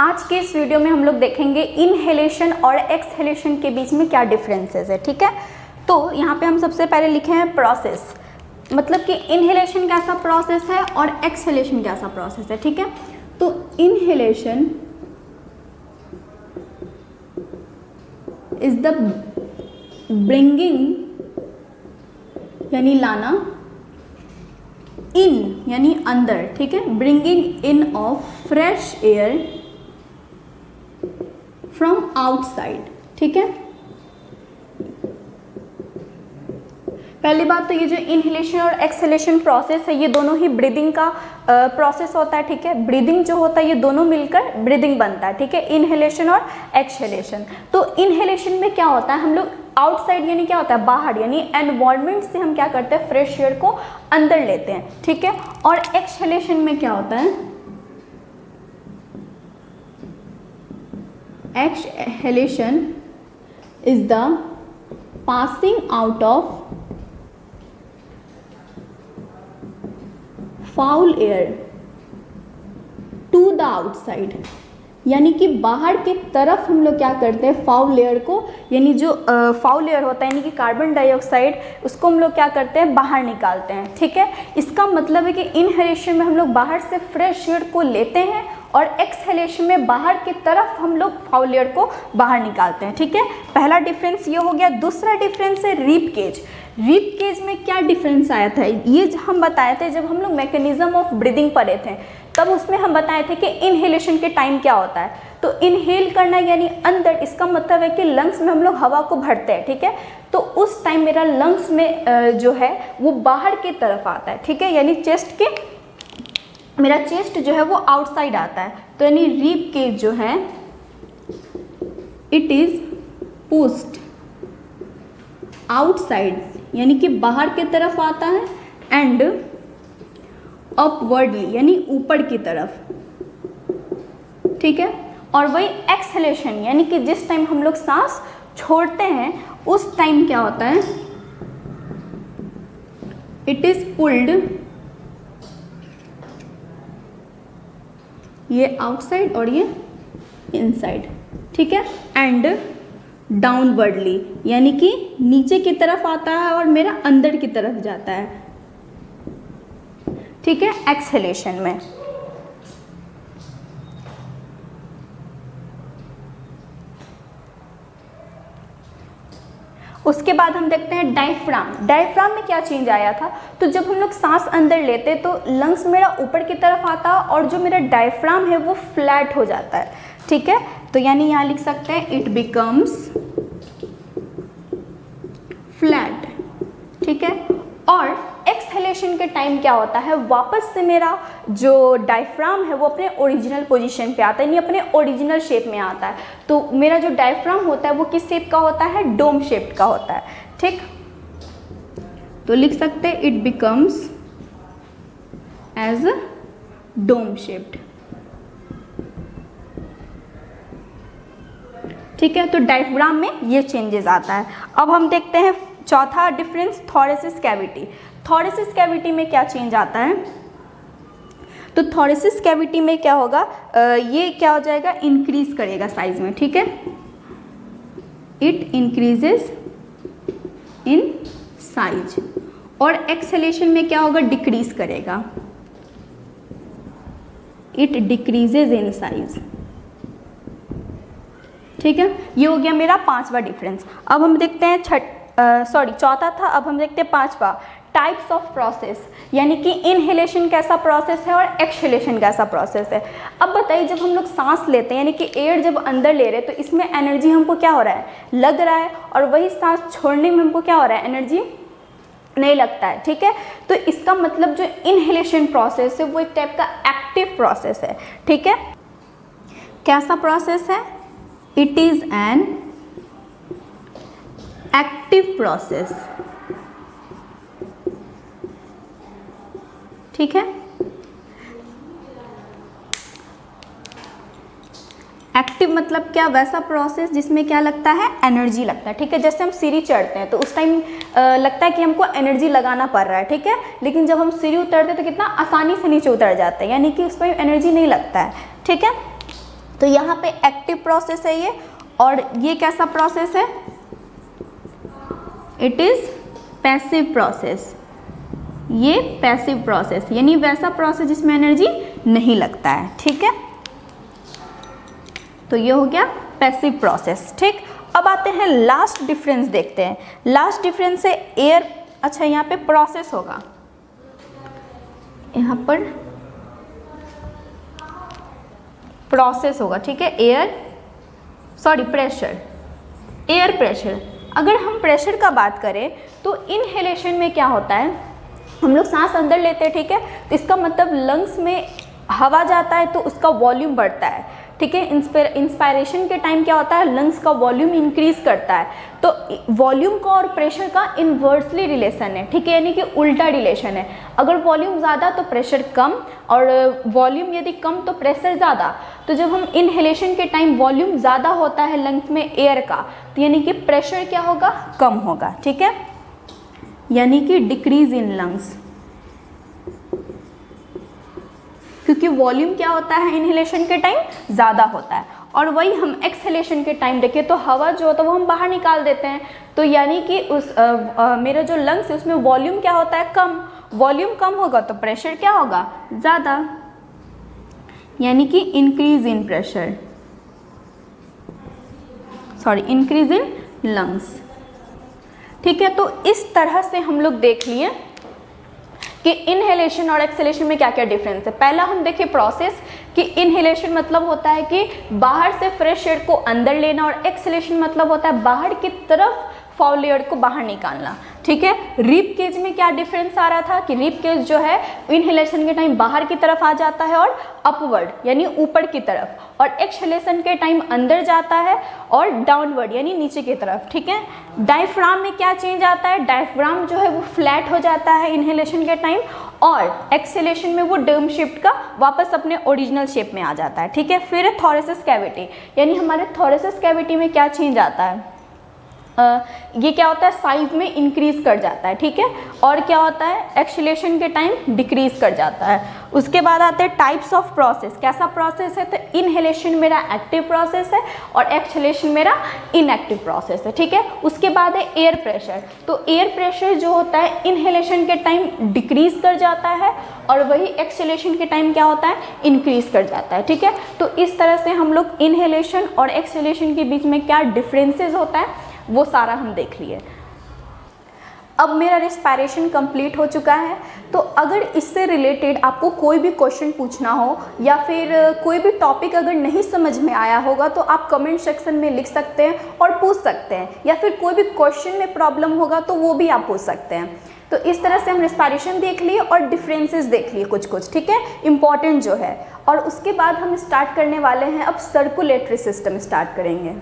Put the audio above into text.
आज के इस वीडियो में हम लोग देखेंगे इनहेलेशन और एक्सहेलेशन के बीच में क्या डिफरेंसेस है। ठीक है, तो यहाँ पे हम सबसे पहले लिखे हैं प्रोसेस, मतलब कि इनहेलेशन कैसा प्रोसेस है और एक्सहेलेशन कैसा प्रोसेस है। ठीक है, तो इनहेलेशन इज द ब्रिंगिंग यानी लाना, इन यानी अंदर, ठीक है, bringing in of fresh air from outside. ठीक है, पहली बात तो ये जो इनहेलेशन और एक्सहेलेशन प्रोसेस है ये दोनों ही ब्रीदिंग का प्रोसेस होता है। ठीक है, ब्रीदिंग जो होता है ये दोनों मिलकर ब्रीदिंग बनता है। ठीक है, इनहेलेशन और एक्सहेलेशन। तो इनहेलेशन में क्या होता है, हम लोग आउटसाइड यानी क्या होता है बाहर, यानी एनवायरनमेंट से हम क्या करते हैं फ्रेश एयर को अंदर लेते हैं। ठीक है, और एक्सहेलेशन में क्या होता है, exhalation is the passing out of foul air to the outside, यानी कि बाहर की तरफ हम लोग क्या करते हैं फाउल लेयर को, यानी जो फाउल लेयर होता है यानी कि कार्बन डाइऑक्साइड, उसको हम लोग क्या करते हैं बाहर निकालते हैं। ठीक है, इसका मतलब है कि इनहेलेशन में हम लोग बाहर से फ्रेश एयर को लेते हैं और एक्सहेलेशन में बाहर की तरफ हम लोग फाउल लेयर को बाहर निकालते हैं। ठीक है, पहला डिफरेंस ये हो गया। दूसरा डिफरेंस है रिब केज। रिब केज में क्या डिफरेंस आया था, ये हम बताए थे जब हम लोग मैकेनिज्म ऑफ ब्रीदिंग पढ़े थे, तब उसमें हम बताए थे कि इनहेलेशन के टाइम क्या होता है। तो इनहेल करना यानी अंदर, इसका मतलब है कि लंग्स में हम लोग हवा को भरते हैं। ठीक है, तो उस टाइम मेरा लंग्स में जो है वो बाहर की तरफ आता है। ठीक है, यानी चेस्ट के, मेरा चेस्ट जो है वो आउटसाइड आता है। तो यानी रिब केज जो है इट इज पुश्ड आउटसाइड, यानी कि बाहर की तरफ आता है, एंड अपवर्डली यानी ऊपर की तरफ। ठीक है, और वही एक्सहेलेशन यानी कि जिस टाइम हम लोग सांस छोड़ते हैं उस टाइम क्या होता है, इट इज पुल्ड, ये आउटसाइड और ये इनसाइड। ठीक है, एंड डाउनवर्डली यानी कि नीचे की तरफ आता है और मेरा अंदर की तरफ जाता है। ठीक है, एक्सहेलेशन में। उसके बाद हम देखते हैं डायफ्राम। डायफ्राम में क्या चेंज आया था, तो जब हम लोग सांस अंदर लेते तो लंग्स मेरा ऊपर की तरफ आता और जो मेरा डायफ्राम है वो फ्लैट हो जाता है। ठीक है, तो यानी यहाँ लिख सकते हैं इट बिकम्स फ्लैट। ठीक है, और एक्सहेलेशन के टाइम क्या होता है, वापस से मेरा जो डायफ्राम है वो अपने ओरिजिनल पोजीशन पे आता है, यानी अपने ओरिजिनल शेप में आता है। तो मेरा जो डायफ्राम होता है वो किस शेप का होता है, डोम शेप का होता है। ठीक, तो लिख सकते हैं it becomes as a dome shaped. ठीक है, तो डायफ्राम में ये चेंजेस आता है। अब हम देखते हैं चौथा difference, thoracic cavity. Thoracic cavity में क्या चेंज आता है, तो थोरेसिस कैविटी में क्या होगा, ये क्या हो जाएगा, इंक्रीज करेगा साइज में। ठीक है, इट इंक्रीजेस इन साइज। और एक्सहेलेशन में क्या होगा, डिक्रीज करेगा, इट डिक्रीजेज इन साइज। ठीक है, ये हो गया मेरा पांचवा डिफरेंस। अब हम देखते हैं चौथा था, अब हम देखते हैं पांचवा, टाइप्स ऑफ प्रोसेस, यानी कि इनहेलेशन कैसा प्रोसेस है और एक्सहेलेशन कैसा प्रोसेस है। अब बताइए, जब हम लोग सांस लेते हैं यानी कि एयर जब अंदर ले रहे हैं तो इसमें एनर्जी हमको क्या हो रहा है, लग रहा है, और वही सांस छोड़ने में हमको क्या हो रहा है, एनर्जी नहीं लगता है। ठीक है, तो इसका मतलब जो इनहेलेशन प्रोसेस है वो एक टाइप का एक्टिव प्रोसेस है। ठीक है, कैसा प्रोसेस है, it is an active process. ठीक है, एक्टिव मतलब क्या, वैसा प्रोसेस जिसमें क्या लगता है, एनर्जी लगता है। ठीक है, जैसे हम सीढ़ी चढ़ते हैं तो उस टाइम लगता है कि हमको एनर्जी लगाना पड़ रहा है। ठीक है, लेकिन जब हम सीढ़ी उतरते हैं तो कितना आसानी से नीचे उतर जाते हैं, यानी कि उस पर एनर्जी नहीं लगता है। ठीक है, तो यहाँ पे एक्टिव प्रोसेस है ये, और ये कैसा प्रोसेस है, इट इज पैसिव प्रोसेस। ये पैसिव प्रोसेस यानी वैसा प्रोसेस जिसमें एनर्जी नहीं लगता है, ठीक है। तो ये हो गया पैसिव प्रोसेस, ठीक। अब आते हैं लास्ट डिफरेंस देखते हैं। लास्ट डिफरेंस है एयर, अच्छा यहाँ पे प्रोसेस होगा, यहाँ पर प्रोसेस होगा, ठीक है। Pressure, air pressure. अगर हम प्रेशर का बात करें तो इनहेलेशन में क्या होता है, हम लोग सांस अंदर लेते हैं, ठीक है, तो इसका मतलब लंग्स में हवा जाता है तो उसका वॉल्यूम बढ़ता है, ठीक है। इंस्पायरेशन के टाइम क्या होता है, लंग्स का वॉल्यूम इंक्रीज करता है। तो वॉल्यूम का और प्रेशर का इन्वर्सली रिलेशन है, ठीक है, यानी कि उल्टा रिलेशन है। अगर वॉल्यूम ज़्यादा तो प्रेशर कम, और वॉल्यूम यदि कम तो प्रेशर ज़्यादा। तो जब हम इनहेलेशन के टाइम वॉल्यूम ज़्यादा होता है लंग्स में एयर का, तो यानी कि प्रेशर क्या होगा, कम होगा, ठीक है, यानी कि डिक्रीज इन लंग्स, क्योंकि वॉल्यूम क्या होता है इनहेलेशन के टाइम ज़्यादा होता है। और वही हम एक्सहेलेशन के टाइम देखें तो हवा जो होता है वो हम बाहर निकाल देते हैं, तो यानी कि उस मेरा जो लंग्स है उसमें वॉल्यूम क्या होता है, कम। वॉल्यूम कम होगा तो प्रेशर क्या होगा, ज़्यादा, यानी कि increase in pressure, increase in lungs, ठीक है। तो इस तरह से हम लोग देख लिए कि इनहेलेशन और एक्सहेलेशन में क्या क्या डिफरेंस है। पहला हम देखें प्रोसेस, कि इनहेलेशन मतलब होता है कि बाहर से फ्रेश एयर को अंदर लेना, और एक्सहेलेशन मतलब होता है बाहर की तरफ फाउल एयर को बाहर निकालना, ठीक है। रिब केज में क्या डिफरेंस आ रहा था कि रिब केज जो है इनहेलेशन के टाइम बाहर की तरफ आ जाता है और अपवर्ड यानी ऊपर की तरफ, और एक्सहेलेशन के टाइम अंदर जाता है और डाउनवर्ड यानी नीचे की तरफ, ठीक है। डायफ्राम में क्या चेंज आता है, डायफ्राम जो है वो फ्लैट हो जाता है इनहेलेशन के टाइम, और एक्सहेलेशन में वो डोम शेप का वापस अपने ओरिजिनल शेप में आ जाता है, ठीक है। फिर थोरेसिस कैविटी, यानी हमारे थोरेसिस कैविटी में क्या चेंज आता है, ये क्या होता है, साइज में इंक्रीज कर जाता है, ठीक है। और क्या होता है, एक्सहेलेशन के टाइम डिक्रीज कर जाता है। उसके बाद आते हैं टाइप्स ऑफ प्रोसेस, कैसा प्रोसेस है, तो इनहेलेशन मेरा एक्टिव प्रोसेस है और एक्सहेलेशन मेरा इनएक्टिव प्रोसेस है, ठीक है। उसके बाद है एयर प्रेशर, तो एयर प्रेशर जो होता है इनहेलेशन के टाइम डिक्रीज कर जाता है, और वही एक्सहेलेशन के टाइम क्या होता है, इंक्रीज कर जाता है, ठीक है। तो इस तरह से हम लोग इनहेलेशन और एक्सहेलेशन के बीच में क्या डिफरेंसेस होता है वो सारा हम देख लिए। अब मेरा रेस्पिरेशन कंप्लीट हो चुका है। तो अगर इससे रिलेटेड आपको कोई भी क्वेश्चन पूछना हो, या फिर कोई भी टॉपिक अगर नहीं समझ में आया होगा, तो आप कमेंट सेक्शन में लिख सकते हैं और पूछ सकते हैं, या फिर कोई भी क्वेश्चन में प्रॉब्लम होगा तो वो भी आप पूछ सकते हैं। तो इस तरह से हम रेस्पिरेशन देख लिए और डिफरेंसेस देख लिए कुछ, ठीक है, इम्पॉर्टेंट जो है। और उसके बाद हम स्टार्ट करने वाले हैं, अब सर्कुलेटरी सिस्टम स्टार्ट करेंगे।